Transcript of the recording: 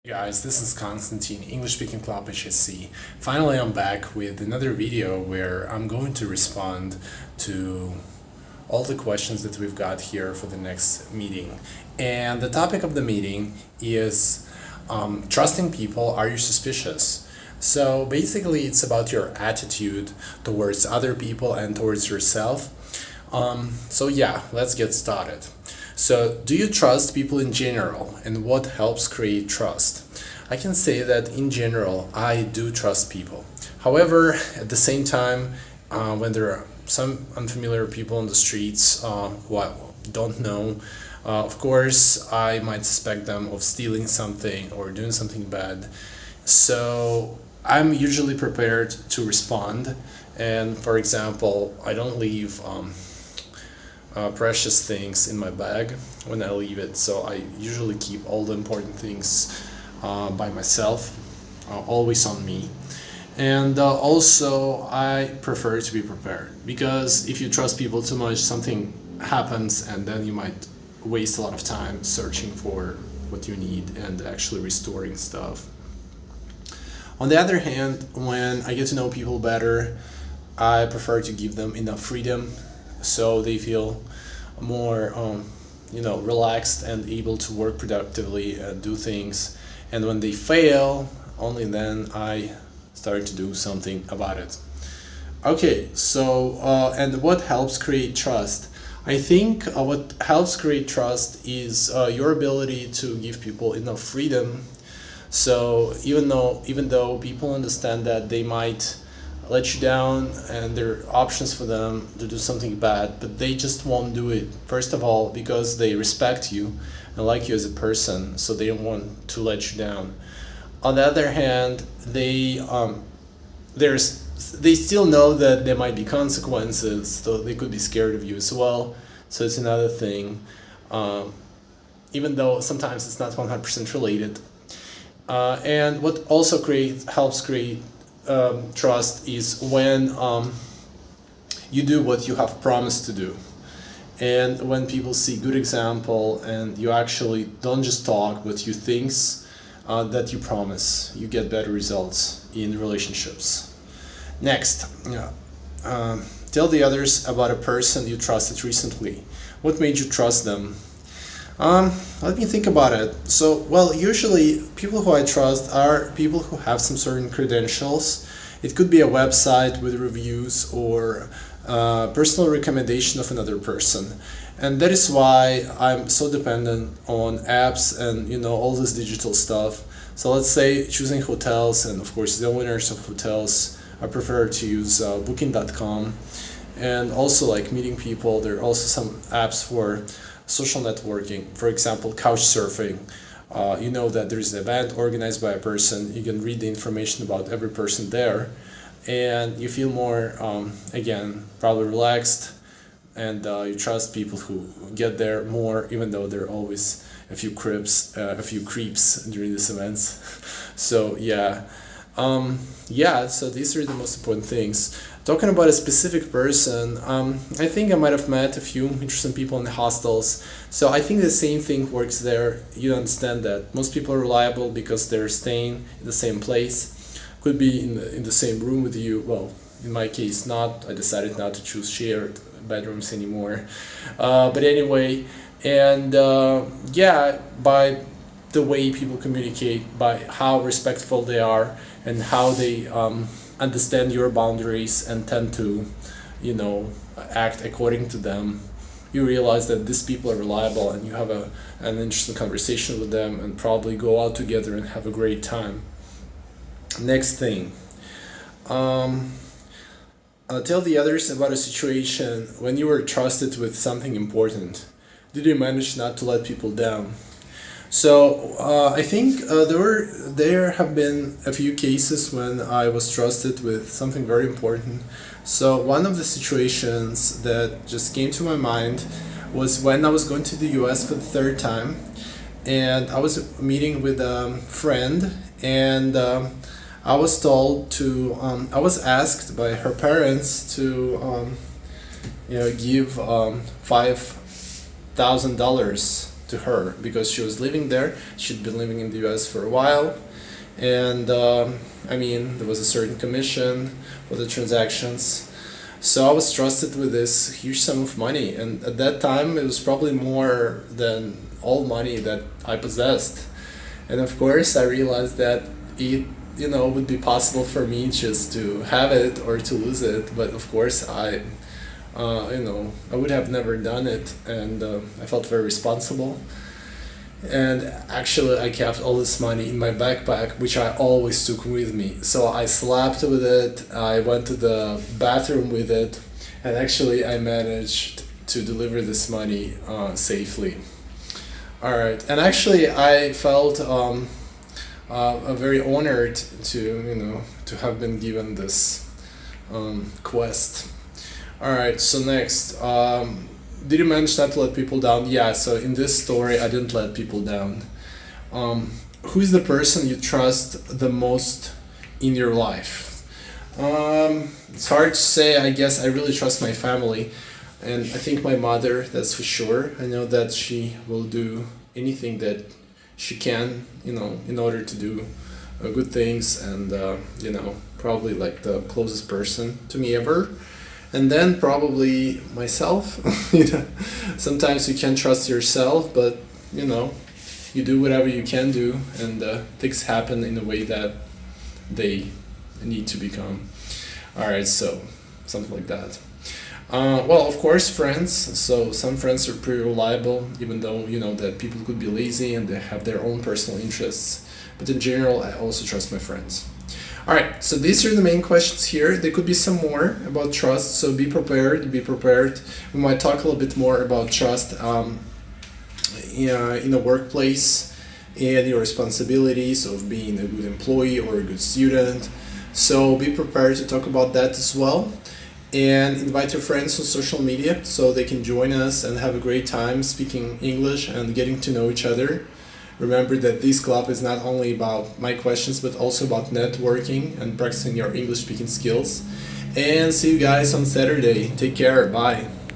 Hey guys, this is Constantine, English Speaking Club HSE. Finally, I'm back with another video where I'm going to respond to all the questions that we've got here for the next meeting. And the topic of the meeting is trusting people. Are you suspicious? So basically, it's about your attitude towards other people and towards yourself. So yeah, let's get started. So, do you trust people in general, and what helps create trust? I can say that in general, I do trust people. However, at the same time, when there are some unfamiliar people on the streets who I don't know, of course, I might suspect them of stealing something or doing something bad. So, I'm usually prepared to respond. And for example, I don't leave precious things in my bag when I leave it, so I usually keep all the important things by myself, always on me. And also I prefer to be prepared, because if you trust people too much, something happens and then you might waste a lot of time searching for what you need and actually restoring stuff. On the other hand, when I get to know people better, I prefer to give them enough freedom so they feel more relaxed and able to work productively and do things. And when they fail, only then I start to do something about it. Okay, so and what helps create trust? I think what helps create trust is your ability to give people enough freedom. So even though people understand that they might let you down and there are options for them to do something bad, but they just won't do it. First of all, because they respect you and like you as a person, so they don't want to let you down. On the other hand, they still know that there might be consequences, so they could be scared of you as well. So it's another thing, even though sometimes it's not 100% related. And what also helps create trust is when you do what you have promised to do, and when people see good example and you actually don't just talk but you things that you promise, you get better results in relationships. Next, tell the others about a person you trusted recently. What made you trust them? Let me think about it. So, well, usually people who I trust are people who have some certain credentials. It could be a website with reviews or personal recommendation of another person. And that is why I'm so dependent on apps and all this digital stuff. So let's say choosing hotels, and of course the owners of hotels, I prefer to use booking.com. And also like meeting people, there are also some apps for social networking, for example, couch surfing. You know that there is an event organized by a person, you can read the information about every person there, and you feel more, again, probably relaxed, and you trust people who get there more, even though there are always a few creeps during these events. So yeah, so these are the most important things. Talking about a specific person, I think I might have met a few interesting people in the hostels. So I think the same thing works there. You understand that most people are reliable because they're staying in the same place. Could be in the same room with you. Well, in my case, not. I decided not to choose shared bedrooms anymore. But anyway, and by the way people communicate, by how respectful they are, and how they understand your boundaries and tend to, act according to them, you realize that these people are reliable, and you have an interesting conversation with them and probably go out together and have a great time. Next thing, tell the others about a situation when you were trusted with something important. Did you manage not to let people down? So I think there have been a few cases when I was trusted with something very important. So one of the situations that just came to my mind was when I was going to the US for the third time, and I was meeting with a friend, and I was asked by her parents to give $5,000 to her because she was living there. She'd been living in the US for a while, and I mean, there was a certain commission for the transactions. So I was trusted with this huge sum of money, and at that time it was probably more than all money that I possessed. And of course I realized that it would be possible for me just to have it or to lose it, but of course I would have never done it, and I felt very responsible. And actually I kept all this money in my backpack, which I always took with me. So I slept with it, I went to the bathroom with it, and actually I managed to deliver this money safely. Alright, and actually I felt very honored to have been given this quest. Alright, so next, did you manage not to let people down? Yeah, so in this story I didn't let people down. Who is the person you trust the most in your life? It's hard to say. I guess I really trust my family, and I think my mother, that's for sure. I know that she will do anything that she can, in order to do good things, and probably like the closest person to me ever. And then probably myself. Sometimes you can't trust yourself, but you do whatever you can do, and things happen in a way that they need to become. Alright, so something like that. Well, of course, friends. So some friends are pretty reliable, even though that people could be lazy and they have their own personal interests. But in general, I also trust my friends. Alright, so these are the main questions here. There could be some more about trust, so be prepared, We might talk a little bit more about trust in the workplace and your responsibilities of being a good employee or a good student. So be prepared to talk about that as well. And invite your friends on social media so they can join us and have a great time speaking English and getting to know each other. Remember that this club is not only about my questions, but also about networking and practicing your English speaking skills. And see you guys on Saturday. Take care. Bye.